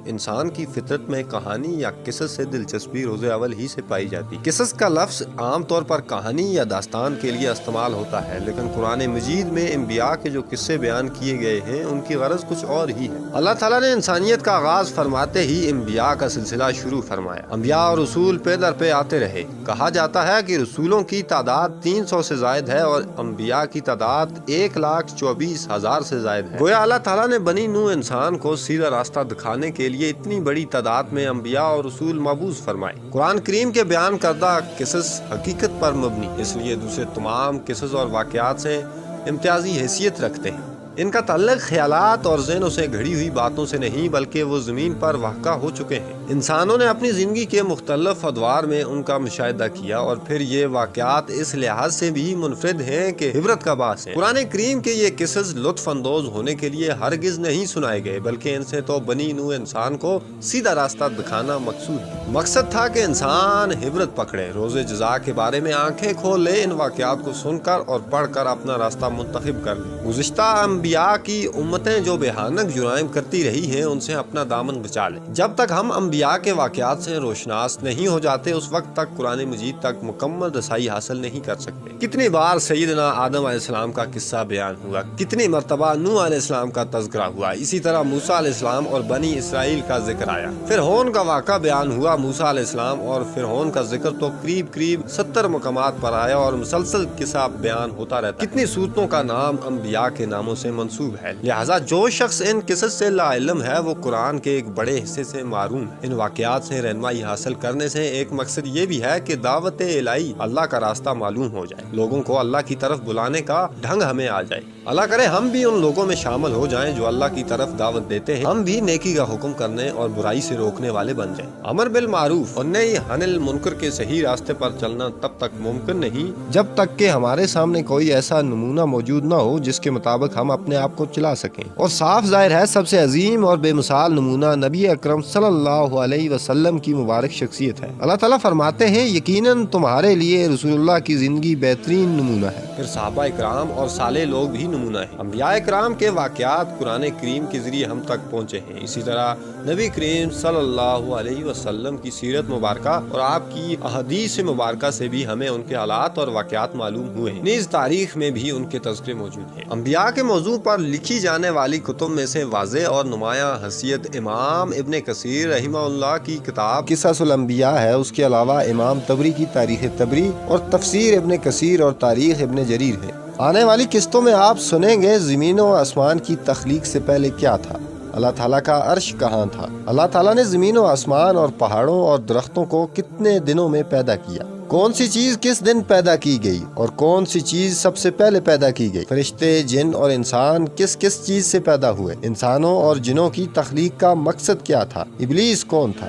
انسان کی فطرت میں کہانی یا قصص سے دلچسپی روز اول ہی سے پائی جاتی ہے۔ قصص کا لفظ عام طور پر کہانی یا داستان کے لیے استعمال ہوتا ہے، لیکن قرآن مجید میں انبیاء کے جو قصے بیان کیے گئے ہیں ان کی غرض کچھ اور ہی ہے۔ اللہ تعالیٰ نے انسانیت کا آغاز فرماتے ہی انبیاء کا سلسلہ شروع فرمایا۔ انبیاء اور رسول پے در پہ آتے رہے۔ کہا جاتا ہے کہ رسولوں کی تعداد 300 سے زائد ہے اور انبیاء کی تعداد 1,24,000 سے زائد ہے۔ گویا اللہ تعالیٰ نے بنی نوح انسان کو سیدھا راستہ دکھانے کے لیے اتنی بڑی تعداد میں انبیاء اور رسول مبعوث فرمائے۔ قرآن کریم کے بیان کردہ قصص حقیقت پر مبنی، اس لیے دوسرے تمام قصص اور واقعات سے امتیازی حیثیت رکھتے ہیں۔ ان کا تعلق خیالات اور ذہنوں سے گھڑی ہوئی باتوں سے نہیں بلکہ وہ زمین پر واقع ہو چکے ہیں۔ انسانوں نے اپنی زندگی کے مختلف ادوار میں ان کا مشاہدہ کیا اور پھر یہ واقعات اس لحاظ سے بھی منفرد ہیں کہ عبرت کا باعث ہیں۔ قرآن کریم کے یہ قصص لطف اندوز ہونے کے لیے ہرگز نہیں سنائے گئے، بلکہ ان سے تو بنی نوح انسان کو سیدھا راستہ دکھانا مقصود ہے۔ مقصد تھا کہ انسان عبرت پکڑے، روز جزا کے بارے میں آنکھیں کھول لے، ان واقعات کو سن کر اور پڑھ کر اپنا راستہ منتخب کر لے۔ گزشتہ انبیاء کی امتیں جو بھیانک جرائم کرتی رہی ہیں ان سے اپنا دامن بچا لیں۔ جب تک ہم انبیاء کے واقعات سے روشناس نہیں ہو جاتے اس وقت تک قرآن مجید تک مکمل رسائی حاصل نہیں کر سکتے۔ کتنی بار سیدنا آدم علیہ السلام کا قصہ بیان ہوا، کتنی مرتبہ نوح علیہ السلام کا تذکرہ ہوا، اسی طرح موسیٰ علیہ السلام اور بنی اسرائیل کا ذکر آیا۔ فرعون کا واقعہ بیان ہوا، موسیٰ علیہ السلام اور فرعون کا ذکر تو قریب 70 مقامات پر آیا اور مسلسل قصہ بیان ہوتا رہتا۔ کتنی صورتوں کا نام انبیاء کے ناموں سے منسوب ہے۔ لہٰذا جو شخص ان قصص سے لا علم ہے وہ قرآن کے ایک بڑے حصے سے معروم ہے۔ ان واقعات سے رہنمائی حاصل کرنے سے ایک مقصد یہ بھی ہے کہ دعوت الہی، اللہ کا راستہ معلوم ہو جائے، لوگوں کو اللہ کی طرف بلانے کا ڈھنگ ہمیں آ جائے۔ اللہ کرے ہم بھی ان لوگوں میں شامل ہو جائیں جو اللہ کی طرف دعوت دیتے ہیں، ہم بھی نیکی کا حکم کرنے اور برائی سے روکنے والے بن جائیں۔ امر بالمعروف اور نہی عن المنکر کے صحیح راستے پر چلنا تب تک ممکن نہیں جب تک کہ ہمارے سامنے کوئی ایسا نمونہ موجود نہ ہو جس کے مطابق ہم اپنے آپ کو چلا سکیں۔ اور صاف ظاہر ہے سب سے عظیم اور بے مثال نمونہ نبی اکرم صلی اللہ علیہ وسلم کی مبارک شخصیت ہے۔ اللہ تعالیٰ فرماتے ہیں یقیناً تمہارے لیے رسول اللہ کی زندگی بہترین نمونہ ہے۔ پھر صحابہ اکرام اور صالح لوگ بھی نمونہ ہیں۔ انبیاء اکرام کے واقعات قرآن کریم کے ذریعے ہم تک پہنچے ہیں۔ اسی طرح نبی کریم صلی اللہ علیہ وسلم کی سیرت مبارکہ اور آپ کی احادیث مبارکہ سے بھی ہمیں ان کے حالات اور واقعات معلوم ہوئے ہیں۔ نیز تاریخ میں بھی ان کے تذکرے موجود ہیں۔ انبیاء کے موضوع پر لکھی جانے والی کتب میں سے واضح اور نمایاں حیثیت امام ابن کثیر رحمہ اللہ کی کتاب قصص الانبیاء ہے۔ اس کے علاوہ امام طبری کی تاریخ طبری اور تفسیر ابن کثیر اور تاریخ ابن جریر ہے۔ آنے والی قسطوں میں آپ سنیں گے زمین و آسمان کی تخلیق سے پہلے کیا تھا، اللہ تعالیٰ کا عرش کہاں تھا، اللہ تعالیٰ نے زمین و آسمان اور پہاڑوں اور درختوں کو کتنے دنوں میں پیدا کیا، کون سی چیز کس دن پیدا کی گئی اور کون سی چیز سب سے پہلے پیدا کی گئی، فرشتے، جن اور انسان کس کس چیز سے پیدا ہوئے، انسانوں اور جنوں کی تخلیق کا مقصد کیا تھا، ابلیس کون تھا،